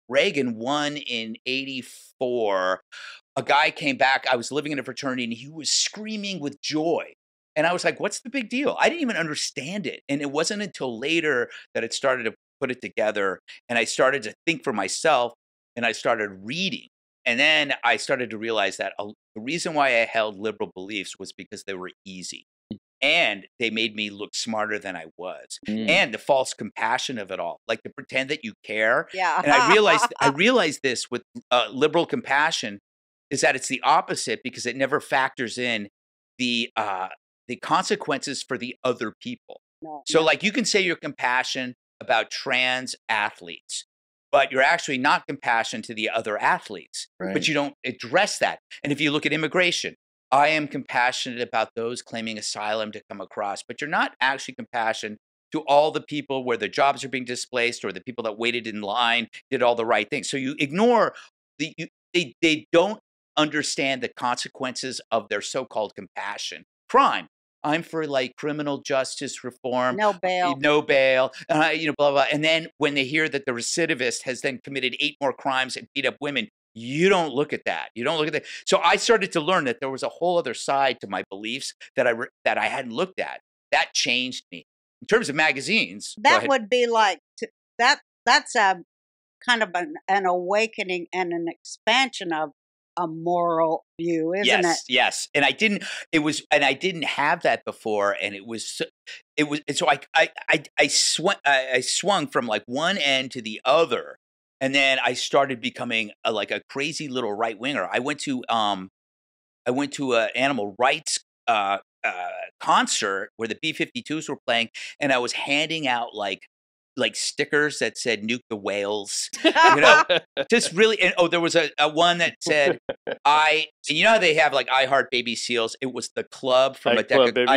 Reagan won in 84, a guy came back. I was living in a fraternity and he was screaming with joy. And I was like, what's the big deal? I didn't even understand it. And it wasn't until later that it started to put it together. And I started to think for myself and I started reading. And then I started to realize that the reason why I held liberal beliefs was because they were easy. And they made me look smarter than I was. And the false compassion of it all, like to pretend that you care. Yeah. And I realized this with liberal compassion is that it's the opposite because it never factors in the consequences for the other people. No, So no. like you can say you're compassionate about trans athletes, but you're actually not compassionate to the other athletes, but you don't address that. And if you look at immigration, I am compassionate about those claiming asylum to come across, but you're not actually compassionate to all the people where their jobs are being displaced or the people that waited in line did all the right things. So you ignore they don't understand the consequences of their so-called compassion. Crime. I'm for like criminal justice reform. No bail. No bail, blah, blah. And then when they hear that the recidivist has then committed 8 more crimes and beat up women, you don't look at that. You don't look at that. So I started to learn that there was a whole other side to my beliefs that I hadn't looked at. That changed me. In terms of magazines, that would be like that's a kind of an awakening and an expansion of a moral view, isn't it? Yes. And I didn't have that before. And so I swung from like one end to the other. And then I started becoming like a crazy little right winger. I went to an animal rights concert where the B-52s were playing, and I was handing out like stickers that said "Nuke the whales," just really. And there was a one that said how they have like I Heart Baby Seals. It was the club from I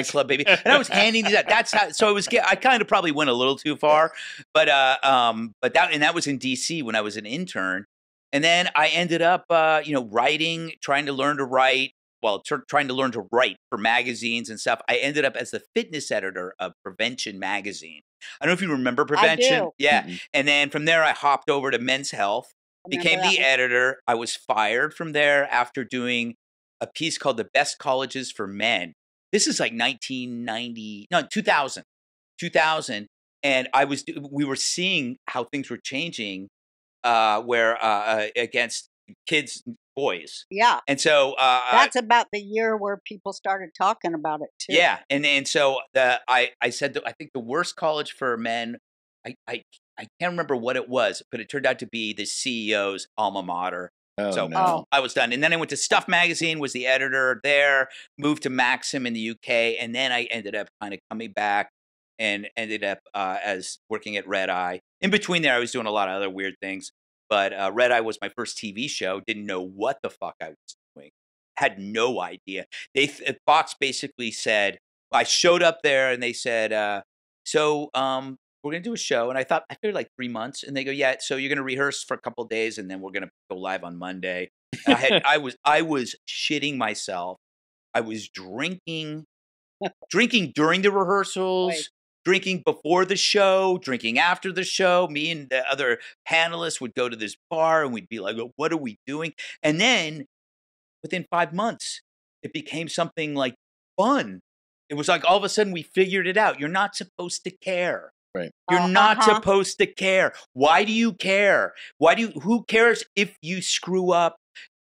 Club Baby, and I was handing these out. That's how. So it was. I kind of probably went a little too far, but that was in D.C. when I was an intern, and then I ended up writing, trying to learn to write. Well, trying to learn to write for magazines and stuff. I ended up as the fitness editor of Prevention magazine. I don't know if you remember Prevention. I do. Yeah. Mm-hmm. And then from there, I hopped over to Men's Health, became the editor. I was fired from there after doing a piece called The Best Colleges for Men. This is like 2000. And we were seeing how things were changing against kids, boys. Yeah. And so that's about the year where people started talking about it too. Yeah. And so I said that I think the worst college for men, I can't remember what it was, but it turned out to be the CEO's alma mater. I was done. And then I went to Stuff Magazine, was the editor there, moved to Maxim in the UK, and then I ended up kind of coming back and ended up as working at Red Eye. In between there, I was doing a lot of other weird things. But Red Eye was my first TV show. Didn't know what the fuck I was doing. Had no idea. Fox basically said, I showed up there and they said, we're going to do a show. And I figured like 3 months. And they go, yeah, so you're going to rehearse for a couple of days and then we're going to go live on Monday. And I was shitting myself. I was drinking during the rehearsals. Right. Drinking before the show, drinking after the show. Me and the other panelists would go to this bar and we'd be like, oh, what are we doing? And then within 5 months, it became something like fun. It was like all of a sudden we figured it out. You're not supposed to care. Right. You're not supposed to care. Why do you care? Who cares if you screw up?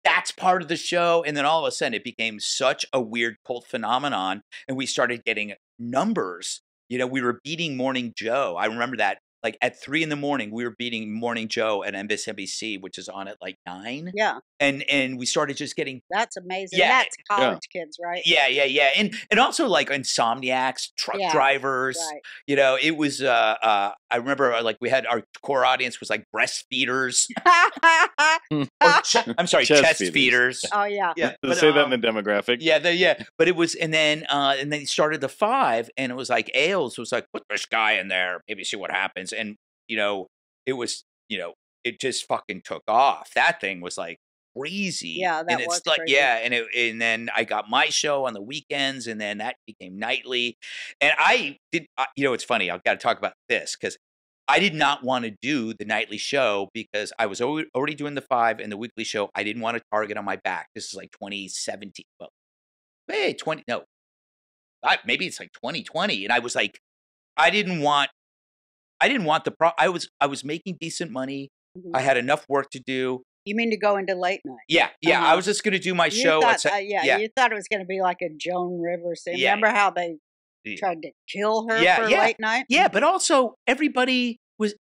That's part of the show. And then all of a sudden it became such a weird cult phenomenon. And we started getting numbers. We were beating Morning Joe. I remember that. Like at 3 a.m, we were beating Morning Joe at MSNBC, which is on at like 9. Yeah. And we started just getting. That's amazing. Yeah. That's college kids, right? Yeah. And also like insomniacs, truck drivers. Right. It was. I remember like we had our core audience was like breastfeeders. I'm sorry, chest feeders. Oh yeah. Yeah. Does it say that in the demographic? Yeah. But it was, and then he started the 5, and it was like Ailes was like, put this guy in there, maybe see what happens. And, it was, it just fucking took off. That thing was like crazy. Yeah, that was like, crazy. Yeah. And then I got my show on the weekends, and then that became nightly. And I did, it's funny. I've got to talk about this because I did not want to do the nightly show because I was already doing the 5 and the weekly show. I didn't want a target on my back. This is like 2017. Well, hey, 20, no, maybe it's like 2020. And I was like, I didn't want I was making decent money. I had enough work to do. You mean to go into late night? Yeah. I was just going to do my show. You thought it was going to be like a Joan Rivers thing. Yeah. Remember how they tried to kill her for late night? Yeah, but also everybody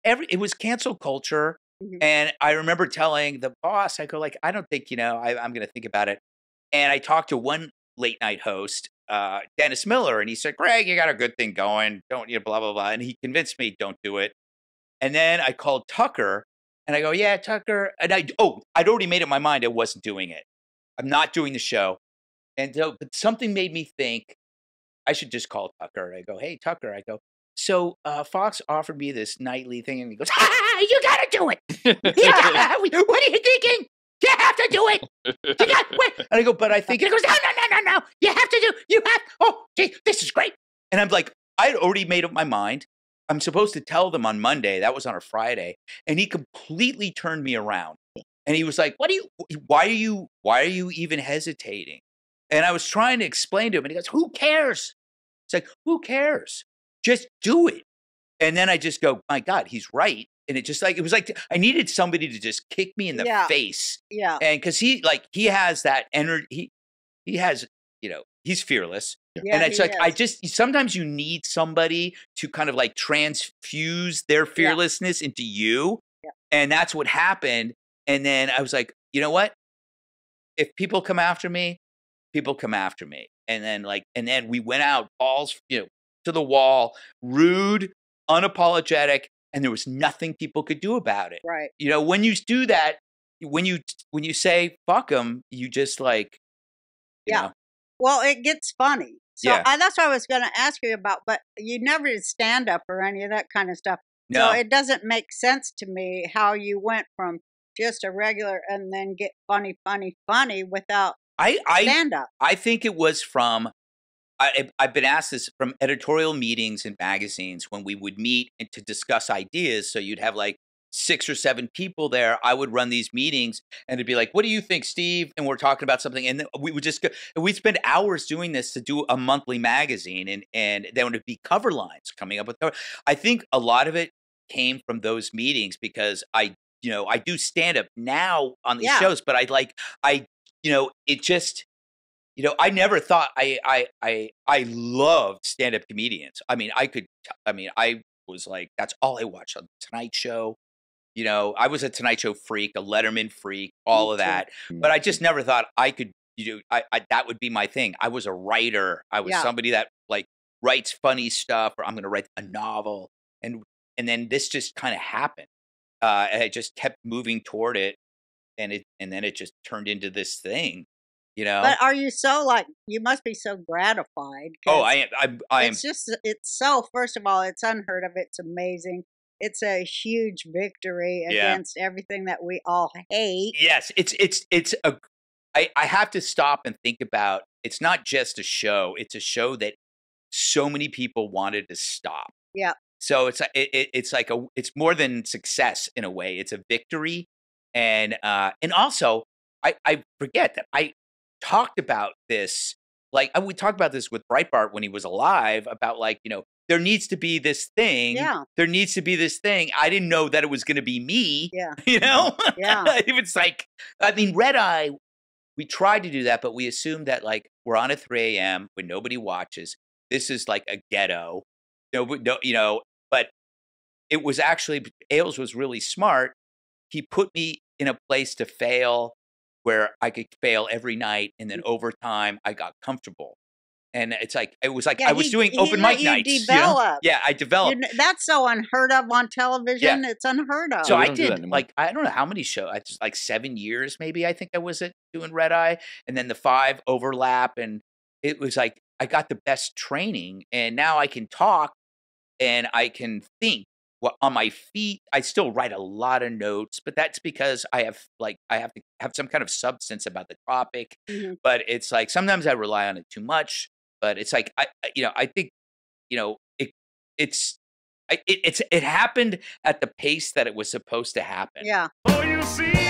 it was cancel culture. And I remember telling the boss, I go like, I don't think, I'm going to think about it. And I talked to one late night host, Dennis Miller, and he said, Greg, you got a good thing going. Don't you blah, blah, blah. And he convinced me, don't do it. And then I called Tucker and I go, yeah, Tucker. And I'd already made up my mind. I wasn't doing it. I'm not doing the show. And so, but something made me think I should just call Tucker. I go, hey, Tucker. I go, so Fox offered me this nightly thing. And he goes, you got to do it. What are you thinking? You have to do it. And I go, but I think, and he goes, no. You have to gee, this is great. And I'm like, I had already made up my mind. I'm supposed to tell them on Monday. That was on a Friday. And he completely turned me around. And he was like, why are you even hesitating? And I was trying to explain to him, and he goes, who cares? It's like, who cares? Just do it. And then I just go, my God, he's right. And it was like I needed somebody to just kick me in the face. Yeah. And because he has that energy, he has, he's fearless. Yeah, and it's like, sometimes you need somebody to kind of like transfuse their fearlessness into you. Yeah. And that's what happened. And then I was like, you know what? If people come after me, people come after me. And then we went out balls, to the wall, rude, unapologetic. And there was nothing people could do about it. Right. When you do that, when you say fuck them, you just like, you know. Well, it gets funny. So that's what I was going to ask you about. But you never did stand up or any of that kind of stuff. No. So it doesn't make sense to me how you went from just a regular and then get funny without stand up. I think it was from. I've been asked this from editorial meetings in magazines when we would meet and to discuss ideas. So you'd have like 6 or 7 people there. I would run these meetings and it'd be like, what do you think, Steve? And we're talking about something. And then we would just go, and we'd spend hours doing this to do a monthly magazine. And then would be cover lines coming up with. I think a lot of it came from those meetings because I do stand up now on these shows, but it just, I never thought I loved stand-up comedians. I mean, I was like, that's all I watched on the Tonight Show. I was a Tonight Show freak, a Letterman freak, all of that. But I just never thought I could, that would be my thing. I was a writer. I was somebody that like writes funny stuff, or I'm going to write a novel. And then this just kind of happened. And I just kept moving toward it. And then it just turned into this thing. But are you so you must be so gratified? Oh, I am. It's so, first of all, it's unheard of. It's amazing. It's a huge victory against everything that we all hate. Yes. I have to stop and think about, it's not just a show. It's a show that so many people wanted to stop. Yeah. So it's more than success in a way. It's a victory. And also I forget that I talked about this, we talked about this with Breitbart when he was alive about there needs to be this thing. Yeah. There needs to be this thing. I didn't know that it was going to be me. Yeah. Yeah. It was like, Red Eye, we tried to do that, but we assumed that we're on at 3 a.m. when nobody watches. This is like a ghetto. But it was actually, Ailes was really smart. He put me in a place to fail where I could fail every night, and then over time I got comfortable. And it was like I was doing open mic nights. Yeah, I developed. That's so unheard of on television. Yeah. It's unheard of. So I did I don't know how many shows. I just 7 years maybe. I think I was doing Red Eye, and then the 5 overlap, and it was like I got the best training, and now I can talk and I can think. On my feet, I still write a lot of notes, but that's because I have to have some kind of substance about the topic. Mm-hmm. But it's like sometimes I rely on it too much. But it's like I think it's It happened at the pace that it was supposed to happen. Yeah. Oh, you see